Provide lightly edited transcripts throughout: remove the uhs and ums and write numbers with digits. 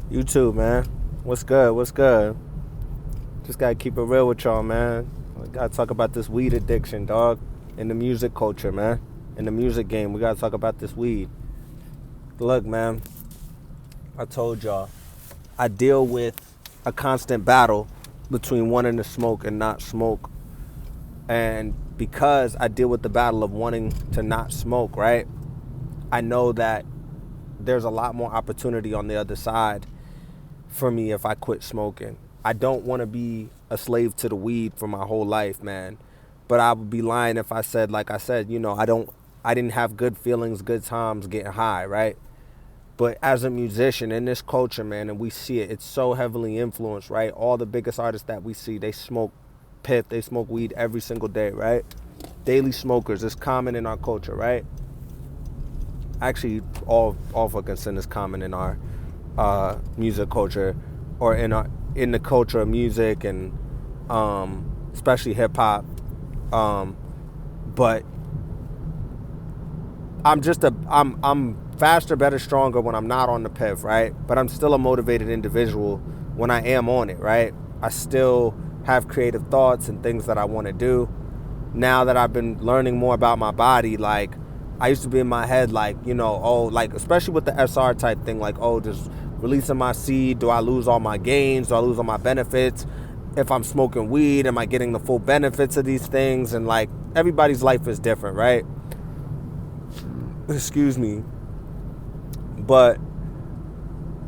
You too, man. What's good? What's good? Just gotta keep it real with y'all, man. We gotta talk about this weed addiction, dog. In the music culture, man. In the music game, we gotta talk about this weed. Look, man, I told y'all, I deal with a constant battle between wanting to smoke and not smoke. And because I deal with the battle of wanting to not smoke, right? I know that there's a lot more opportunity on the other side for me if I quit smoking. I don't want to be a slave to the weed for my whole life, man. But I would be lying if I said, like I said, I didn't have good feelings, good times getting high, right? But as a musician in this culture, man, and we see it, it's so heavily influenced, right? All the biggest artists that we see, they smoke piff, they smoke weed every single day, right? Daily smokers, it's common in our culture, right? Actually, all fucking sin is common in our music culture, or in the culture of music, and especially hip hop. But I'm faster, better, stronger when I'm not on the piff, right? But I'm still a motivated individual when I am on it, right? I still have creative thoughts and things that I want to do. Now that I've been learning more about my body, like I used to be in my head like, like especially with the SR type thing, like, just releasing my seed, do I lose all my gains? Do I lose all my benefits? If I'm smoking weed, am I getting the full benefits of these things? And like everybody's life is different, right? Excuse me. But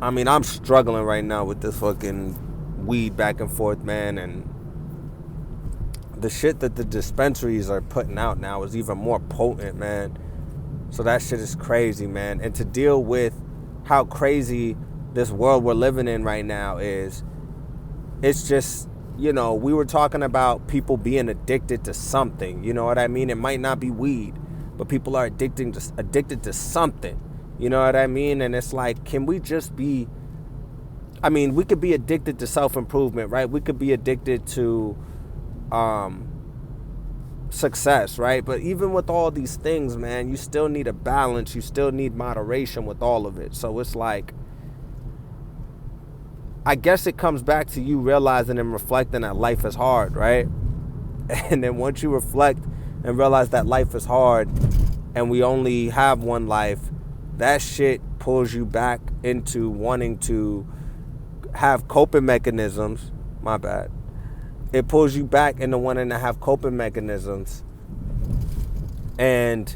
I mean, I'm struggling right now with this fucking weed back and forth, man, and the shit that the dispensaries are putting out now is even more potent, man. So that shit is crazy, man. And to deal with how crazy this world we're living in right now is, it's just, we were talking about people being addicted to something. You know what I mean? It might not be weed, but people are addicted to something. You know what I mean? And it's like, can we just be, I mean, we could be addicted to self-improvement, right? We could be addicted to success, right? But even with all these things, man, you still need a balance. You still need moderation with all of it. So it's like, I guess it comes back to you realizing and reflecting that life is hard, right? And then once you reflect and realize that life is hard and we only have one life, that shit pulls you back into wanting to have coping mechanisms. My bad. It pulls you back into wanting to have coping mechanisms. And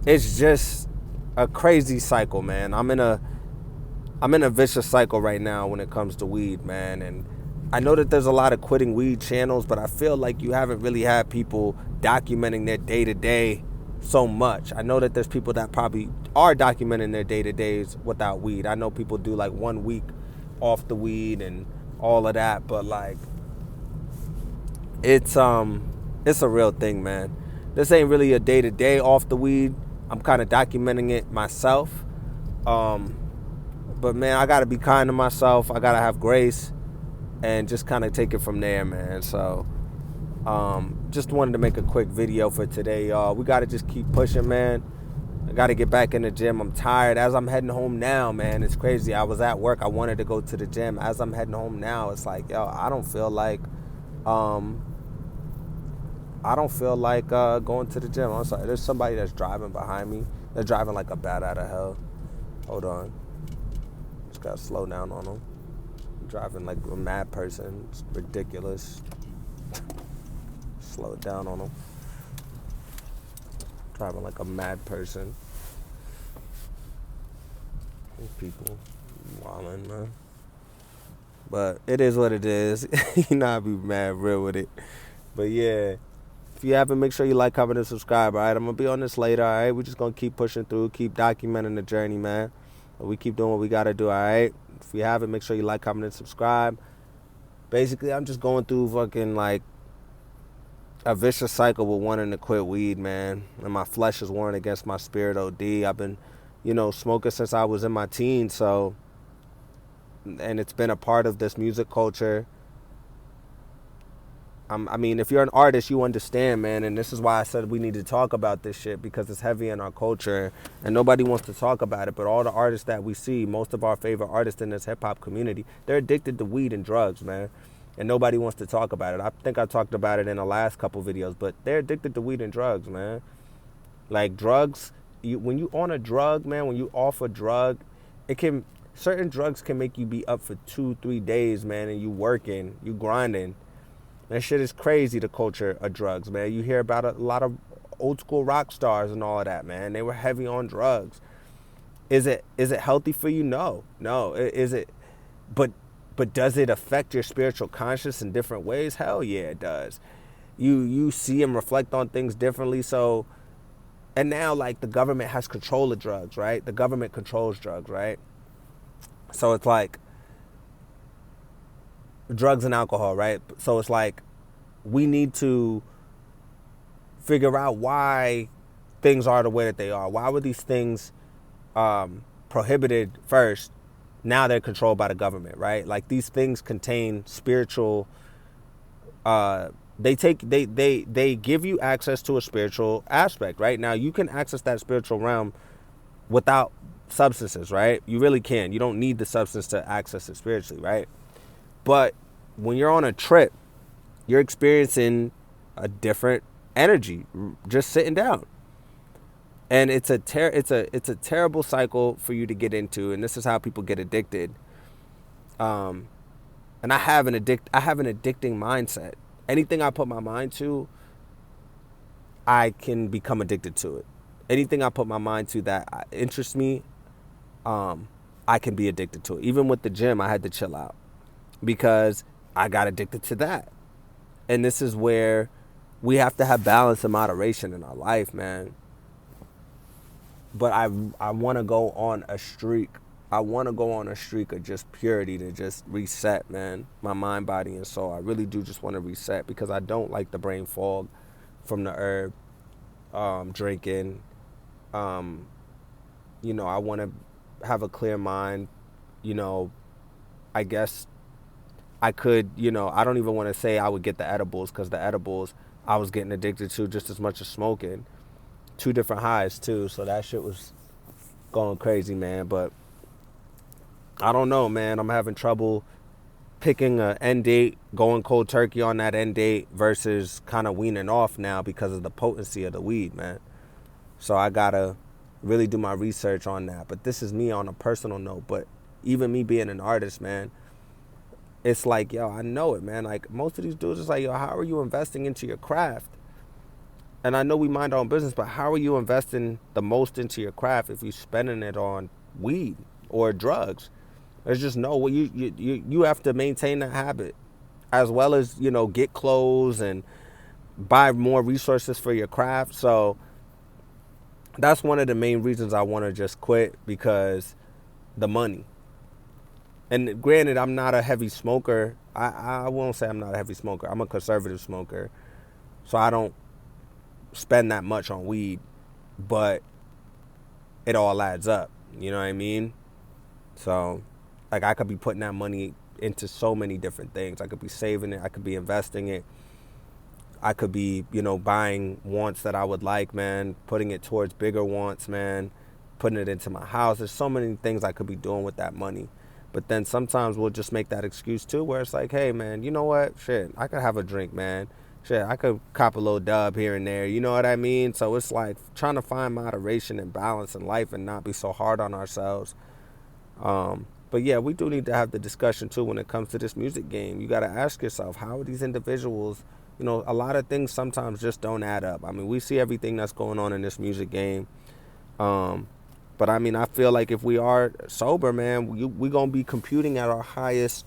it's just a crazy cycle, man. I'm in a vicious cycle right now when it comes to weed, man. And I know that there's a lot of quitting weed channels, but I feel like you haven't really had people documenting their day-to-day so much. I know that there's people that probably are documenting their day-to-days without weed. I know people do like 1 week off the weed and all of that, but like it's a real thing, man. This ain't really a day-to-day off the weed. I'm kind of documenting it myself. But man, I gotta be kind to myself. I gotta have grace and just kind of take it from there, man. So just wanted to make a quick video for today, y'all. We gotta just keep pushing, man. I gotta get back in the gym. I'm tired. As I'm heading home now, man, it's crazy. I was at work. I wanted to go to the gym. As I'm heading home now, it's like, yo, I don't feel like going to the gym. I'm sorry. There's somebody that's driving behind me. They're driving like a bat out of hell. Hold on. Just gotta slow down on them. Driving like a mad person. It's ridiculous. Slow it down on them. Driving like a mad person. These people wildin', man. But it is what it is. I be mad real with it. But yeah. If you haven't, make sure you like, comment, and subscribe, alright? I'm going to be on this later, alright? We're just going to keep pushing through, keep documenting the journey, man. We keep doing what we got to do, alright? If you haven't, make sure you like, comment, and subscribe. Basically, I'm just going through fucking, like, a vicious cycle with wanting to quit weed, man. And my flesh is warring against my spirit OD. I've been, smoking since I was in my teens, so... And it's been a part of this music culture. I mean, if you're an artist, you understand, man. And this is why I said we need to talk about this shit, because it's heavy in our culture and nobody wants to talk about it. But all the artists that we see, most of our favorite artists in this hip hop community, they're addicted to weed and drugs, man. And nobody wants to talk about it. I think I talked about it in the last couple videos, but they're addicted to weed and drugs, man. Like drugs, when you on a drug, man, when you off a drug, it can, certain drugs can make you be up for 2-3 days, man, and you working, you grinding. That shit is crazy, the culture of drugs, man. You hear about a lot of old school rock stars and all of that, man. They were heavy on drugs. Is it healthy for you? No. Is it, but does it affect your spiritual conscience in different ways? Hell yeah, it does. You see and reflect on things differently. So, and now like the government has control of drugs, right? The government controls drugs, right? So it's like drugs and alcohol, right? So it's like we need to figure out why things are the way that they are. Why were these things prohibited first? Now they're controlled by the government, right? Like these things contain spiritual. They give you access to a spiritual aspect, right? Now you can access that spiritual realm without substances, right? You really can. You don't need the substance to access it spiritually, right? But when you're on a trip, you're experiencing a different energy just sitting down. And it's a terrible cycle for you to get into, and this is how people get addicted. And I have an addicting mindset. Anything I put my mind to, I can become addicted to it. Anything I put my mind to that interests me, I can be addicted to it. Even with the gym, I had to chill out because I got addicted to that. And this is where we have to have balance and moderation in our life, man. But I want to go on a streak. I want to go on a streak of just purity to just reset, man, my mind, body, and soul. I really do just want to reset because I don't like the brain fog from the herb, drinking. I want to have a clear mind. I guess I could, I don't even want to say I would get the edibles because the edibles I was getting addicted to just as much as smoking. 2 different highs too, so that shit was going crazy, man. But I don't know, man. I'm having trouble picking an end date, going cold turkey on that end date versus kind of weaning off now because of the potency of the weed, man. So I gotta really do my research on that. But this is me on a personal note. But even me being an artist, man, it's like, yo, I know it, man. Like most of these dudes, it's like, yo, how are you investing into your craft? And I know we mind our own business, but how are you investing the most into your craft if you're spending it on weed or drugs? There's just no way. You have to maintain that habit, as well as get clothes and buy more resources for your craft. So that's one of the main reasons I want to just quit, because the money. And granted, I'm not a heavy smoker. I won't say I'm not a heavy smoker. I'm a conservative smoker, so I don't spend that much on weed, but it all adds up. You know what I mean? So, like, I could be putting that money into so many different things. I could be saving it. I could be investing it. I could be, buying wants that I would like, man, putting it towards bigger wants, man, putting it into my house. There's so many things I could be doing with that money. But then sometimes we'll just make that excuse too, where it's like, hey, man, you know what? Shit, I could have a drink, man. Shit, I could cop a little dub here and there. You know what I mean? So it's like trying to find moderation and balance in life and not be so hard on ourselves. But yeah, we do need to have the discussion too when it comes to this music game. You got to ask yourself, how are these individuals, a lot of things sometimes just don't add up. I mean, we see everything that's going on in this music game. But I mean, I feel like if we are sober, man, we're going to be computing at our highest.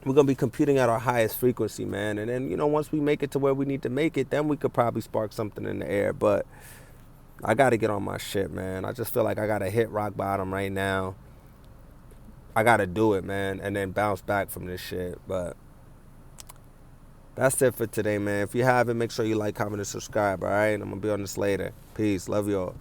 We're going to be computing at our highest frequency, man. And then, once we make it to where we need to make it, then we could probably spark something in the air. But I got to get on my shit, man. I just feel like I got to hit rock bottom right now. I got to do it, man, and then bounce back from this shit. But that's it for today, man. If you haven't, make sure you like, comment, and subscribe, all right? I'm going to be on this later. Peace. Love y'all.